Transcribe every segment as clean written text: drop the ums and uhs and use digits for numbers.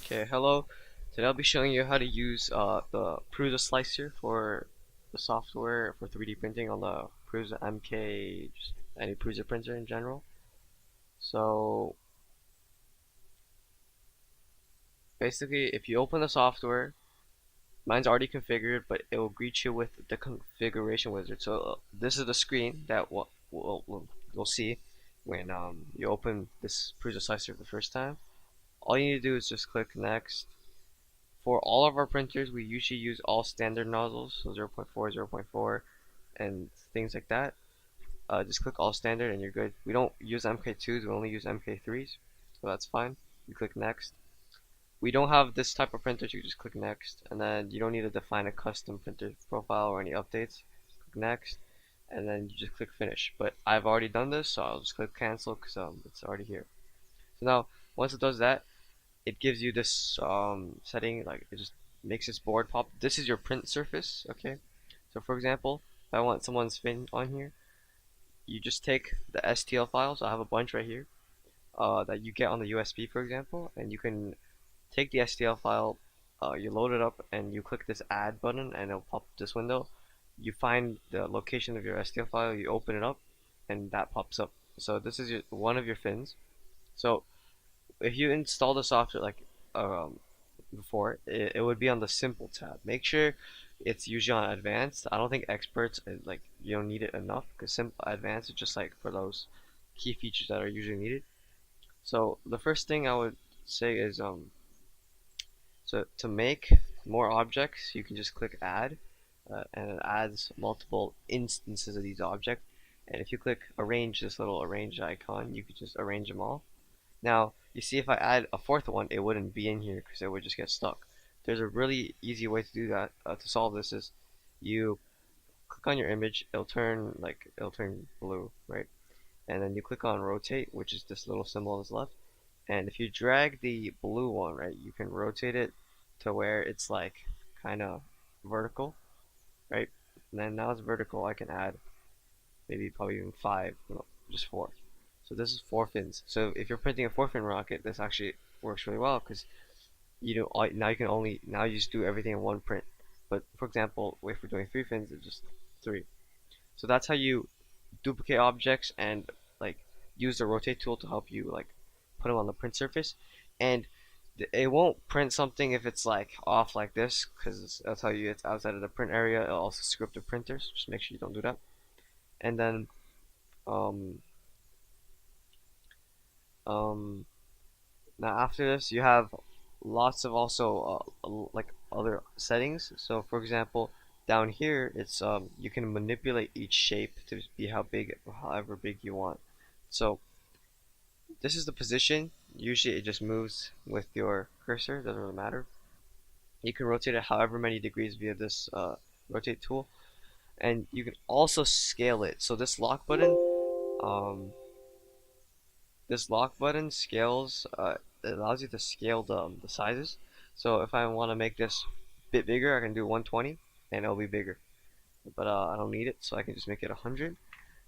Okay, hello. Today I'll be showing you how to use the PrusaSlicer for the software for 3D printing on the Prusa MK, just any Prusa printer in general. So basically, if you open the software, mine's already configured, but it will greet you with the configuration wizard. So this is the screen that you'll see when you open this PrusaSlicer for the first time. All you need to do is just click next. For all of our printers, we usually use all standard nozzles, so 0.4, 0.4, and things like that. Just click all standard and you're good. We don't use MK2s, we only use MK3s, so that's fine. You click next. We don't have this type of printer, so you just click next, and then you don't need to define a custom printer profile or any updates. Click next, and then you just click finish. But I've already done this, so I'll just click cancel because it's already here. So now, once it does that, it gives you this setting, like it just makes this board pop. This is your print surface, okay? So for example, if I want someone's fin on here, you just take the STL files. I have a bunch right here that you get on the USB, for example, and you can take the STL file, you load it up, and you click this add button, and it'll pop this window. You find the location of your STL file, you open it up, and that pops up. So this is one of your fins. So if you install the software like before, it would be on the simple tab. Make sure it's usually on advanced. I don't think experts like you don't need it enough because simple advanced is just like for those key features that are usually needed. So the first thing I would say is so to make more objects, you can just click add, and it adds multiple instances of these objects. And if you click arrange, this little arrange icon, you could just arrange them all. Now, you see if I add a fourth one, it wouldn't be in here because it would just get stuck. There's a really easy way to do that, to solve this is you click on your image, it'll turn blue, right? And then you click on rotate, which is this little symbol on the left. And if you drag the blue one, right, you can rotate it to where it's like kind of vertical, right? And then now it's vertical, I can add maybe probably even five, no, just four. So this is four fins. So if you're printing a four fin rocket, this actually works really well because now you can only now you just do everything in one print. But for example, if we're doing three fins, it's just three. So that's how you duplicate objects and like use the rotate tool to help you like put them on the print surface. And it won't print something if it's like off like this because I'll tell you it's outside of the print area. It'll also script the printers. Just make sure you don't do that. And then um, Um, now after this, you have lots of also like other settings. So for example, down here, it's you can manipulate each shape to be however big you want. So this is the position. Usually it just moves with your cursor. Doesn't really matter. You can rotate it however many degrees via this rotate tool, and you can also scale it. So um, this lock button scales, it allows you to scale the sizes. So if I want to make this a bit bigger, I can do 120 and it'll be bigger. But I don't need it, so I can just make it 100.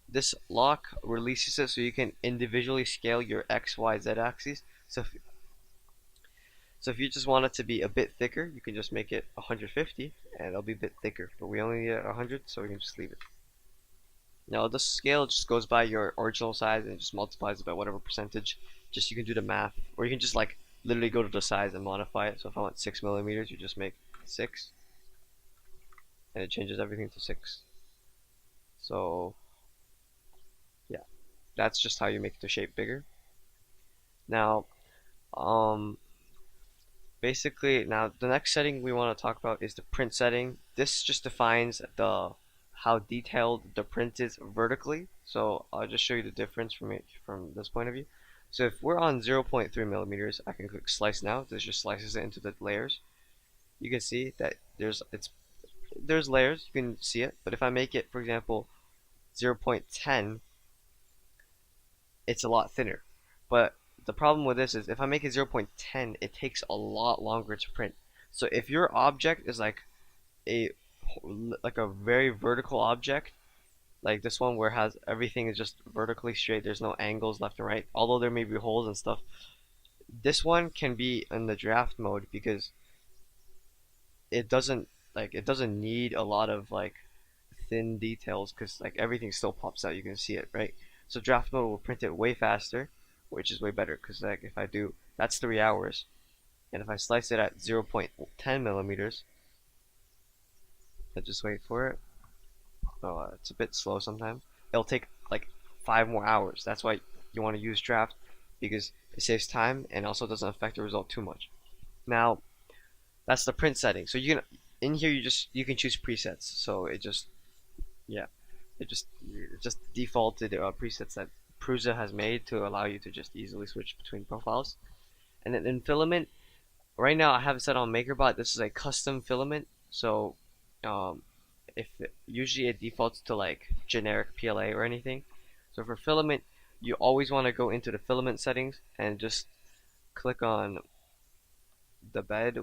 This lock releases it so you can individually scale your X, Y, Z axes. So if you just want it to be a bit thicker, you can just make it 150 and it'll be a bit thicker. But we only need it at 100, so we can just leave it. Now the scale just goes by your original size and it just multiplies it by whatever percentage. Just you can do the math, or you can just like literally go to the size and modify it. So if I want 6 millimeters, you just make 6, and it changes everything to 6. So yeah, that's just how you make the shape bigger. Now, um, basically, now the next setting we want to talk about is the print setting. This just defines the how detailed the print is vertically. So I'll just show you the difference from this point of view. So if we're on 0.3 millimeters, I can click slice now. This just slices it into the layers. You can see that there's layers. You can see it. But if I make it, for example, 0.10, it's a lot thinner. But the problem with this is if I make it 0.10, it takes a lot longer to print. So if your object is a like a very vertical object, like this one where it has everything is just vertically straight, there's no angles left and right, although there may be holes and stuff, This one can be in the draft mode because it doesn't it doesn't need a lot of like thin details because like everything still pops out. You can see it, right? So draft mode will print it way faster, which is way better because like if I do that's 3 hours, and if I slice it at 0.10 millimeters, I just wait for it. So it's a bit slow sometimes. It'll take like 5 more hours. That's why you want to use draft because it saves time and also doesn't affect the result too much. Now that's the print setting. So you can in here you can choose presets. So it just yeah it just defaulted presets that Prusa has made to allow you to just easily switch between profiles. And then in filament, right now I have it set on MakerBot. This is a custom filament. So um, if usually it defaults to like generic PLA or anything. So for filament, you always want to go into the filament settings and just click on the bed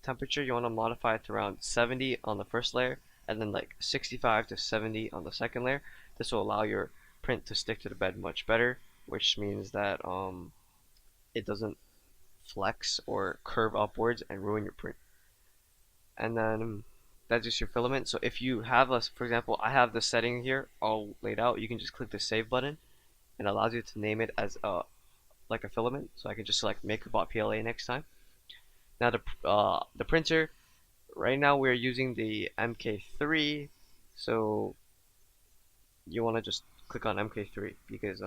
temperature. You want to modify it to around 70 on the first layer and then like 65 to 70 on the second layer. This will allow your print to stick to the bed much better, which means that it doesn't flex or curve upwards and ruin your print. And then that's just your filament. So if you have a, for example, I have the setting here all laid out. You can just click the save button and it allows you to name it as like a filament. So I can just select MakerBot PLA next time. Now the printer, right now we're using the MK3, so you want to just click on MK3 because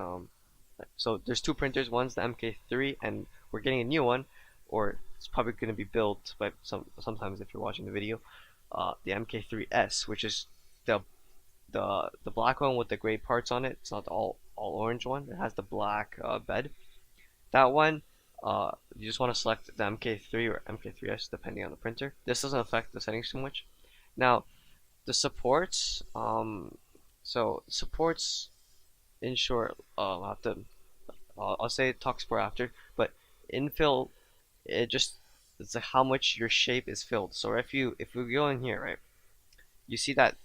so there's two printers. One's the MK3, and we're getting a new one, or it's probably going to be built by sometimes if you're watching the video. The MK3S, which is the the black one with the gray parts on it. It's not the all orange one. It has the black bed. That one, you just want to select the MK3 or MK3S depending on the printer. This doesn't affect the settings too much. Now, the supports, so supports in short, I'll have to, I'll say talk support after, but infill, it just, it's like how much your shape is filled. So if we go in here, right, you see that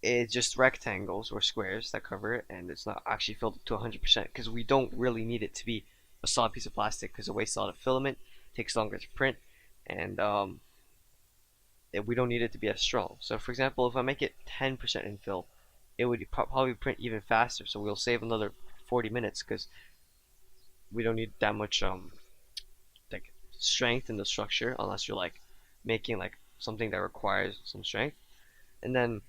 it's just rectangles or squares that cover it, and it's not actually filled to 100% because we don't really need it to be a solid piece of plastic because it wastes a lot of filament, takes longer to print, and we don't need it to be as strong. So, for example, if I make it 10% infill, it would probably print even faster. So we'll save another 40 minutes because we don't need that much like strength in the structure unless you're like making like something that requires some strength. And then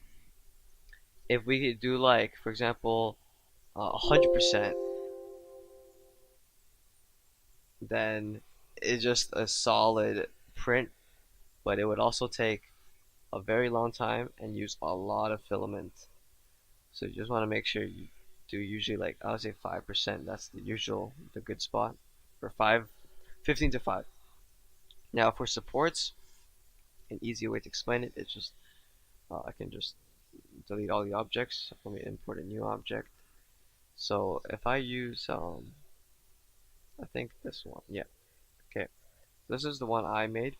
if we do like, for example, 100%, then it's just a solid print, but it would also take a very long time and use a lot of filament. So you just want to make sure you do usually like I would say 5%. That's the good spot for 15 to 5. Now for supports, an easy way to explain it is just I can just delete all the objects. Let me import a new object. So if I use I think this one, yeah, okay. This is the one I made.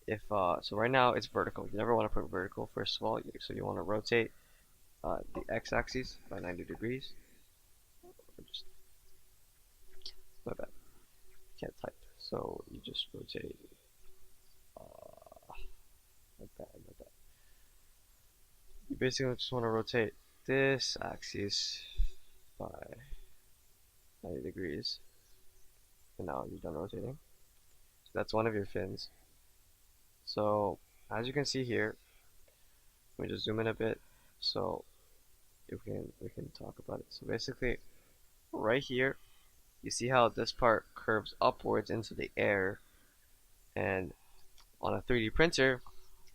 If so right now it's vertical. You never want to put vertical first of all. So you want to rotate the x-axis by 90 degrees. Just, my bad. Can't type. So you just rotate. My bad. My bad. You basically just want to rotate this axis by 90 degrees. And now you're done rotating. So that's one of your fins. So as you can see here, let me just zoom in a bit. So we can talk about it. So basically, right here, you see how this part curves upwards into the air, and on a 3D printer,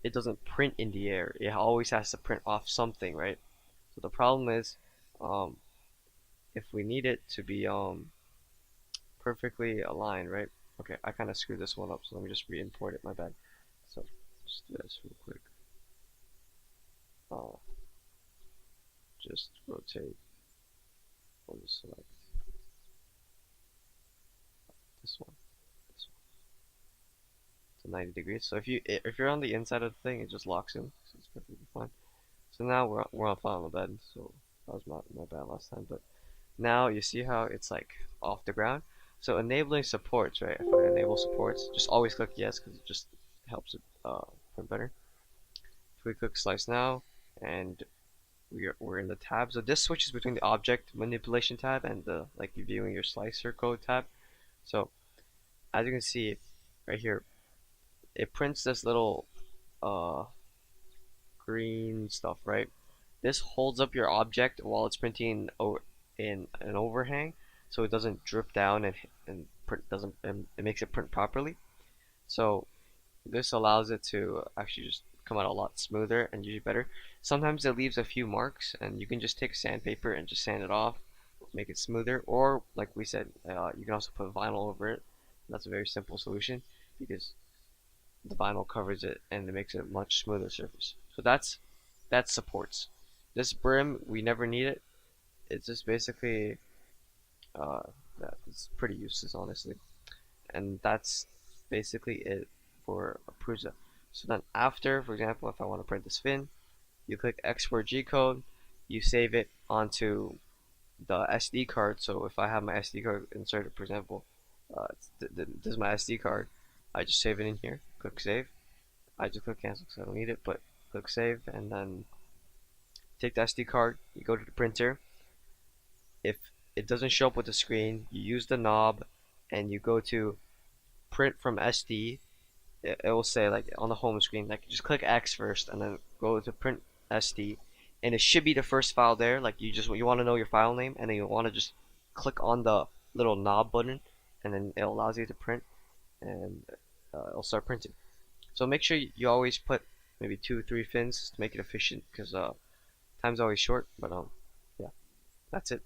it doesn't print in the air. It always has to print off something, right? So the problem is, um, if we need it to be perfectly aligned, right? Okay, I kind of screwed this one up, so let me just re-import it. My bad. So just do this real quick. Uh, just rotate. We'll just select this one. This one. To 90 degrees. So if you're on the inside of the thing, it just locks in. So it's perfectly fine. So now we're on fine on the bed. So that was my bad last time. But now you see how it's like off the ground. So enabling supports, right? If I enable supports, just always click yes because it just helps it print better. So we click slice now, and we're in the tab. So this switches between the object manipulation tab and the like viewing your slicer code tab. So as you can see right here, it prints this little uh, green stuff, right? This holds up your object while it's printing in an overhang, so it doesn't drip down and print doesn't and it makes it print properly. So this allows it to actually just come out a lot smoother and usually better. Sometimes it leaves a few marks, and you can just take sandpaper and just sand it off, make it smoother. Or like we said, you can also put vinyl over it. That's a very simple solution because the vinyl covers it and it makes it a much smoother surface. So that's supports. This brim, we never need it. It's just basically uh, that it's pretty useless, honestly. And that's basically it for a Prusa. So then after, for example, if I want to print this fin, you click export G code, you save it onto the SD card. So if I have my SD card inserted, for example, this is my SD card, I just save it in here, click save. I just click cancel because I don't need it, but click save, and then take the SD card, you go to the printer. If it doesn't show up with the screen, you use the knob and you go to print from SD. It will say like on the home screen, like just click X first and then go to print SD, and it should be the first file there. Like you want to know your file name, and then you want to just click on the little knob button, and then it allows you to print, and it'll start printing. So make sure you always put maybe 2 3 fins to make it efficient because time's always short. But yeah, that's it.